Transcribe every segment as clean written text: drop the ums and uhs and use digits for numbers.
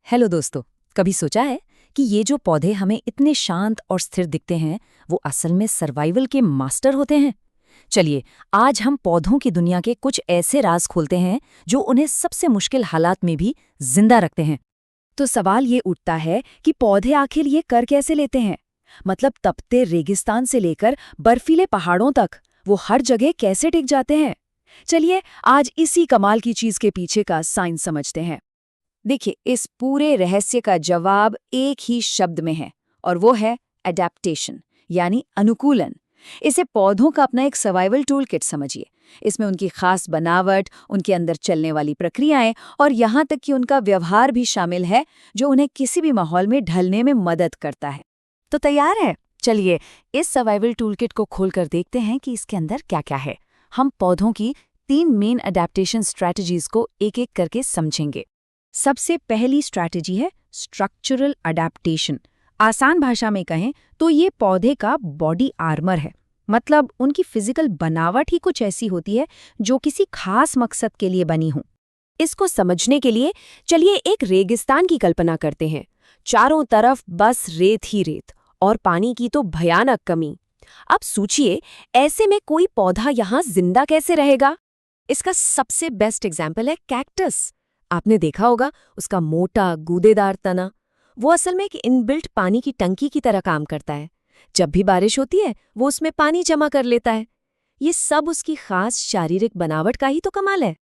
Hello दोस्तों, कभी सोचा है कि ये जो पौधे हमें इतने शांत और स्थिर दिखते हैं वो असल में सर्वाइवल के मास्टर होते हैं। चलिए, आज हम पौधों की दुनिया के कुछ ऐसे राज खोलते हैं जो उन्हें सबसे मुश्किल हालात में भी जिंदा रखते हैं। तो सवाल ये उठता है कि पौधे आखिर ये कर कैसे लेते हैं। मतलब तपते रेगिस्तान से लेकर बर्फीले पहाड़ों तक वो हर जगह कैसे टिक जाते हैं। चलिए, आज इसी कमाल की चीज के पीछे का साइंस समझते हैं। देखिए, इस पूरे रहस्य का जवाब एक ही शब्द में है और वो है एडेप्टेशन, यानी अनुकूलन। इसे पौधों का अपना एक सर्वाइवल टूल किट समझिए। इसमें उनकी खास बनावट, उनके अंदर चलने वाली प्रक्रियाएं और यहाँ तक कि उनका व्यवहार भी शामिल है, जो उन्हें किसी भी माहौल में ढलने में मदद करता है। तो तैयार है? चलिए, इस सर्वाइवल टूल किट को खोलकर देखते हैं कि इसके अंदर क्या क्या है। हम पौधों की 3 मेन अडेप्टेशन स्ट्रैटेजीज को एक एक करके समझेंगे। सबसे पहली स्ट्रैटेजी है स्ट्रक्चरल अडेप्टेशन। आसान भाषा में कहें तो ये पौधे का बॉडी आर्मर है। मतलब उनकी फिजिकल बनावट ही कुछ ऐसी होती है जो किसी खास मकसद के लिए बनी हो। इसको समझने के लिए चलिए एक रेगिस्तान की कल्पना करते हैं। चारों तरफ बस रेत ही रेत और पानी की तो भयानक कमी। अब सोचिए, ऐसे में कोई पौधा यहाँ जिंदा कैसे रहेगा? इसका सबसे बेस्ट एग्जाम्पल है कैक्टस। आपने देखा होगा उसका मोटा गूदेदार तना। वो असल में एक इनबिल्ट पानी की टंकी की तरह काम करता है। जब भी बारिश होती है वो उसमें पानी जमा कर लेता है। ये सब उसकी खास शारीरिक बनावट का ही तो कमाल है।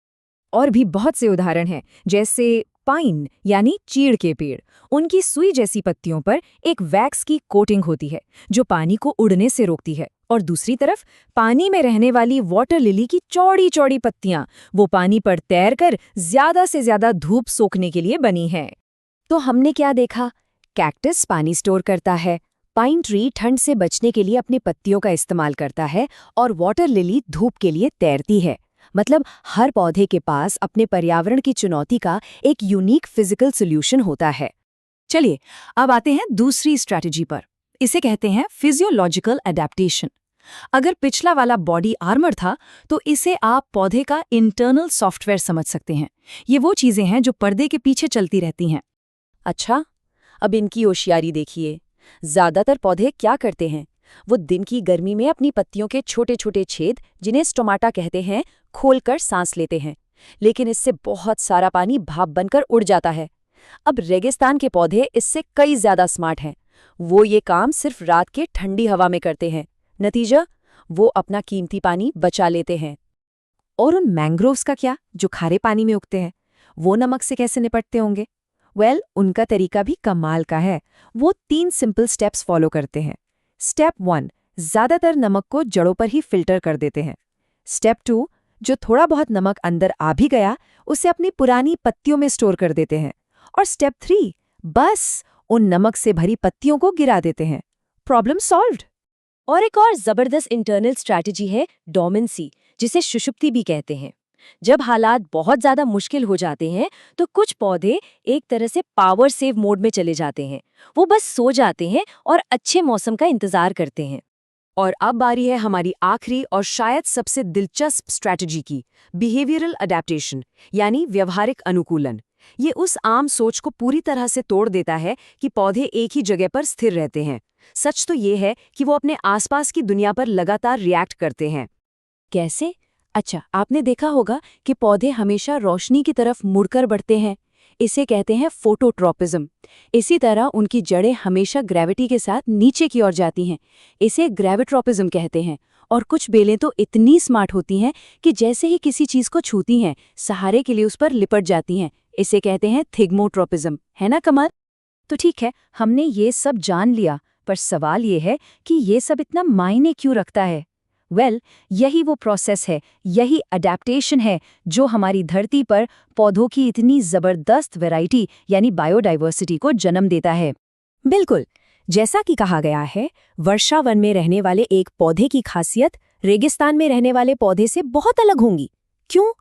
और भी बहुत से उदाहरण हैं, जैसे पाइन यानी चीड़ के पेड़। उनकी सुई जैसी पत्तियों पर एक वैक्स की कोटिंग होती है जो पानी को उड़ने से रोकती है। और दूसरी तरफ पानी में रहने वाली वाटर लिली की चौड़ी चौड़ी पत्तियां, वो पानी पर तैरकर ज्यादा से ज्यादा धूप सोखने के लिए बनी हैं। तो हमने क्या देखा? कैक्टस पानी स्टोर करता है, पाइन ट्री ठंड से बचने के लिए अपनी पत्तियों का इस्तेमाल करता है और वाटर लिली धूप के लिए तैरती है। मतलब हर पौधे के पास अपने पर्यावरण की चुनौती का एक यूनिक फिजिकल सोल्यूशन होता है। चलिए, अब आते हैं दूसरी स्ट्रैटेजी पर। इसे कहते हैं फिजियोलॉजिकल अडेप्टेशन। अगर पिछला वाला बॉडी आर्मर था, तो इसे आप पौधे का इंटरनल सॉफ्टवेयर समझ सकते हैं। ये वो चीजें हैं जो पर्दे के पीछे चलती रहती हैं। अच्छा, अब इनकी होशियारी देखिए। ज्यादातर पौधे क्या करते हैं? वो दिन की गर्मी में अपनी पत्तियों के छोटे छोटे छेद, जिन्हें स्टोमाटा कहते हैं, खोलकर सांस लेते हैं। लेकिन इससे बहुत सारा पानी भाप बनकर उड़ जाता है। अब रेगिस्तान के पौधे इससे कई ज्यादा स्मार्ट हैं। वो ये काम सिर्फ रात के ठंडी हवा में करते हैं। नतीजा, वो अपना कीमती पानी बचा लेते हैं। और उन मैंग्रोव्स का क्या, जो खारे पानी में उगते हैं? वो नमक से कैसे निपटते होंगे? उनका तरीका भी कमाल का है। वो 3 सिंपल स्टेप्स फॉलो करते हैं। स्टेप 1, ज्यादातर नमक को जड़ों पर ही फिल्टर कर देते हैं। स्टेप 2, जो थोड़ा बहुत नमक अंदर आ भी गया, उसे अपनी पुरानी पत्तियों में स्टोर कर देते हैं। और स्टेप 3, बस उन नमक से भरी पत्तियों को गिरा देते हैं। Problem solved. और एक और जबरदस्त इंटरनल स्ट्रैटेजी है डोमेंसी, जिसे सुषुप्ति भी कहते हैं। जब हालात बहुत ज्यादा मुश्किल हो जाते हैं तो कुछ पौधे एक तरह से पावर सेव मोड में चले जाते हैं। वो बस सो जाते हैं और अच्छे मौसम का इंतजार करते हैं। और अब बारी है हमारी आखिरी और शायद सबसे दिलचस्प स्ट्रैटेजी की, बिहेवियरल अडेप्टेशन, यानी व्यवहारिक अनुकूलन। ये उस आम सोच को पूरी तरह से तोड़ देता है कि पौधे एक ही जगह पर स्थिर रहते हैं। सच तो ये है कि वो अपने आसपास की दुनिया पर लगातार रिएक्ट करते हैं। कैसे? अच्छा, आपने देखा होगा कि पौधे हमेशा रोशनी की तरफ मुड़कर बढ़ते हैं। इसे कहते हैं फोटोट्रॉपिज्म। इसी तरह उनकी जड़ें हमेशा ग्रेविटी के साथ नीचे की ओर जाती हैं। इसे ग्रेविट्रोपिज्म कहते हैं। और कुछ बेलें तो इतनी स्मार्ट होती हैं कि जैसे ही किसी चीज को छूती हैं, सहारे के लिए उस पर लिपट जाती हैं। इसे कहते हैं थिग्मोट्रोपिज्म। है ना कमाल? तो ठीक है, हमने ये सब जान लिया, पर सवाल ये है कि ये सब इतना मायने क्यों रखता है? यही वो प्रोसेस है, यही अडेप्टेशन है जो हमारी धरती पर पौधों की इतनी जबरदस्त वैरायटी यानी बायोडाइवर्सिटी को जन्म देता है। बिल्कुल, जैसा कि कहा गया है, वर्षावन में रहने वाले एक पौधे की खासियत रेगिस्तान में रहने वाले पौधे से बहुत अलग होंगी। क्यों?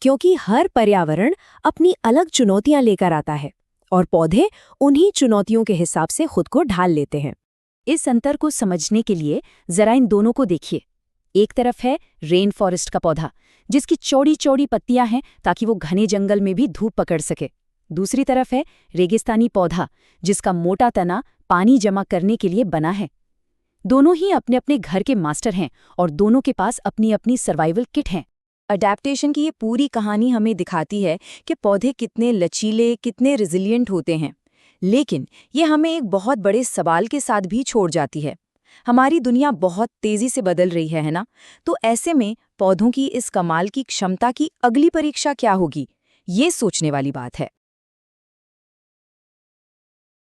क्योंकि हर पर्यावरण अपनी अलग चुनौतियां लेकर आता है और पौधे उन्हीं चुनौतियों के हिसाब से खुद को ढाल लेते हैं। इस अंतर को समझने के लिए जरा इन दोनों को देखिए। एक तरफ है रेन फॉरेस्ट का पौधा, जिसकी चौड़ी चौड़ी पत्तियां हैं ताकि वो घने जंगल में भी धूप पकड़ सके। दूसरी तरफ है रेगिस्तानी पौधा, जिसका मोटा तना पानी जमा करने के लिए बना है। दोनों ही अपने अपने घर के मास्टर हैं और दोनों के पास अपनी अपनी सर्वाइवल किट हैं। अडैप्टेशन की ये पूरी कहानी हमें दिखाती है कि पौधे कितने लचीले, कितने रिजिलिएंट होते हैं। लेकिन ये हमें एक बहुत बड़े सवाल के साथ भी छोड़ जाती है। हमारी दुनिया बहुत तेजी से बदल रही है ना? तो ऐसे में पौधों की इस कमाल की क्षमता की अगली परीक्षा क्या होगी? ये सोचने वाली बात है।